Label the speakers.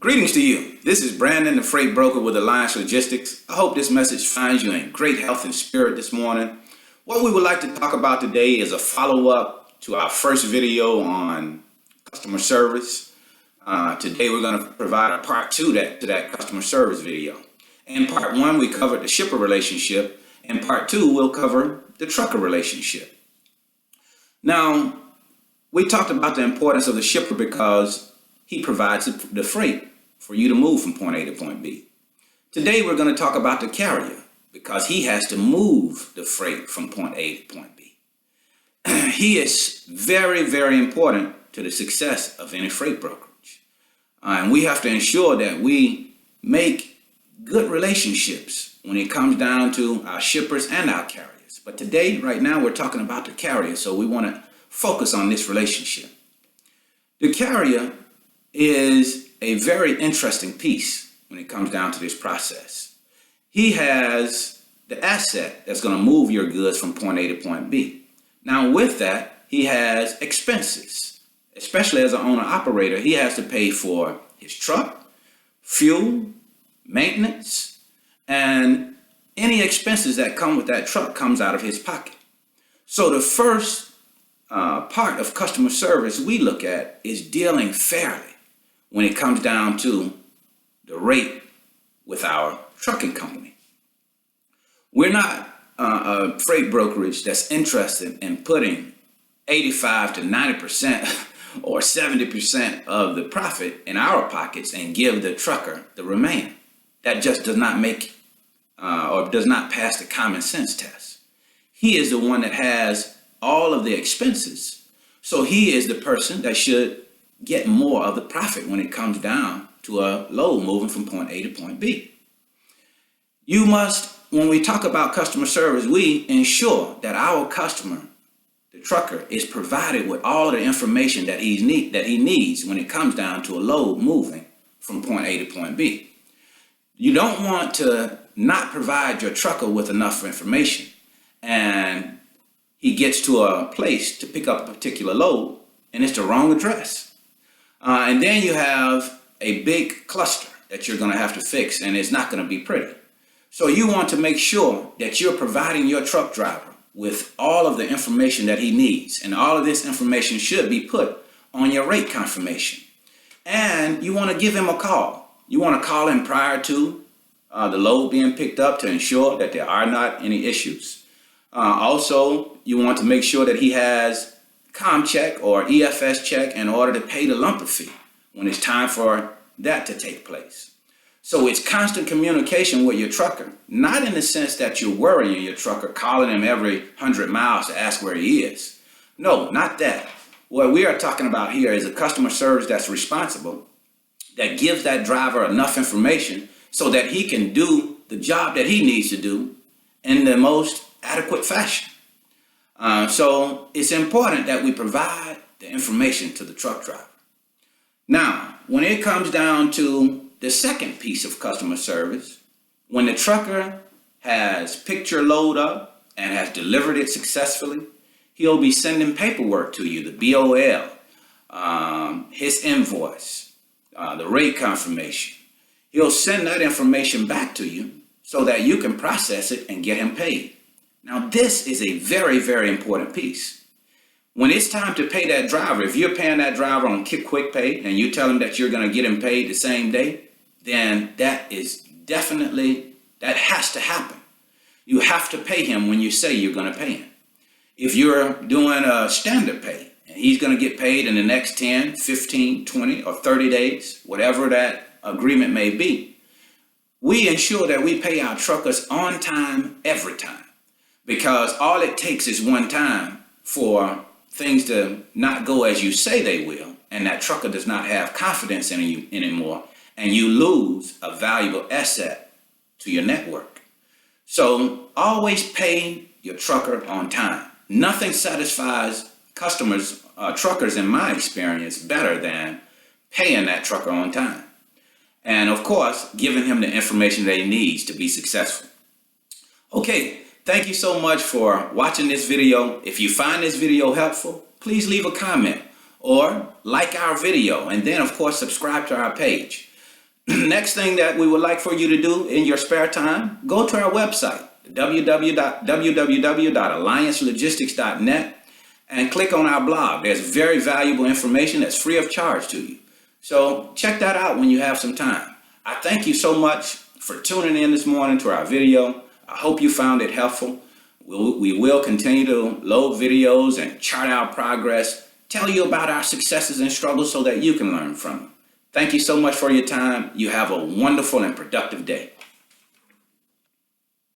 Speaker 1: Greetings to you. This is Brandon, the freight broker with Alliance Logistics. I hope this message finds you in great health and spirit this morning. What we would like to talk about today is a follow-up to our first video on customer service. Today we're going to provide a part two to that customer service video. In part one, we covered the shipper relationship. In part two, we'll cover the trucker relationship. Now, we talked about the importance of the shipper because he provides the freight for you to move from point A to point B. Today, we're going to talk about the carrier because he has to move the freight from point A to point B. He is very, very important to the success of any freight brokerage. And we have to ensure that we make good relationships when it comes down to our shippers and our carriers. But today, right now, we're talking about the carrier, so we want to focus on this relationship. The carrier is a very interesting piece when it comes down to this process. He has the asset that's going to move your goods from point A to point B. Now, with that, he has expenses. Especially as an owner-operator, he has to pay for his truck, fuel, maintenance, and any expenses that come with that truck comes out of his pocket. So the first part of customer service we look at is dealing fairly when it comes down to the rate with our trucking company. We're not a freight brokerage that's interested in putting 85 to 90% or 70% of the profit in our pockets and give the trucker the remainder. That just does not make or does not pass the common sense test. He is the one that has all of the expenses. So he is the person that should get more of the profit when it comes down to a load moving from point A to point B. You must, when we talk about customer service, we ensure that our customer, the trucker, is provided with all of the information that he needs when it comes down to a load moving from point A to point B. You don't want to not provide your trucker with enough information and he gets to a place to pick up a particular load and it's the wrong address. And then you have a big cluster that you're going to have to fix and it's not going to be pretty. So you want to make sure that you're providing your truck driver with all of the information that he needs. And all of this information should be put on your rate confirmation. And you want to give him a call. You want to call him prior to the load being picked up to ensure that there are not any issues. Also, you want to make sure that he has COM check or EFS check in order to pay the lumper fee when it's time for that to take place. So it's constant communication with your trucker, not in the sense that you're worrying your trucker, calling him every 100 miles to ask where he is. No, not that. What we are talking about here is a customer service that's responsible, that gives that driver enough information so that he can do the job that he needs to do in the most adequate fashion. So it's important that we provide the information to the truck driver. Now, when it comes down to the second piece of customer service, when the trucker has picked your load up and has delivered it successfully, he'll be sending paperwork to you, the BOL, his invoice, the rate confirmation. He'll send that information back to you so that you can process it and get him paid. Now, this is a very, very important piece. When it's time to pay that driver, if you're paying that driver on quick pay and you tell him that you're going to get him paid the same day, then that has to happen. You have to pay him when you say you're going to pay him. If you're doing a standard pay and he's going to get paid in the next 10, 15, 20, or 30 days, whatever that agreement may be, we ensure that we pay our truckers on time every time. Because all it takes is one time for things to not go as you say they will, and that trucker does not have confidence in you anymore, and you lose a valuable asset to your network. So always pay your trucker on time. Nothing satisfies truckers in my experience, better than paying that trucker on time. And of course, giving him the information that he needs to be successful. Okay. Thank you so much for watching this video. If you find this video helpful, please leave a comment or like our video, and then of course subscribe to our page. Next thing that we would like for you to do in your spare time, go to our website, www.alliancelogistics.net, and click on our blog. There's very valuable information that's free of charge to you. So check that out when you have some time. I thank you so much for tuning in this morning to our video. I hope you found it helpful. We will continue to load videos and chart our progress, tell you about our successes and struggles so that you can learn from them. Thank you so much for your time. You have a wonderful and productive day.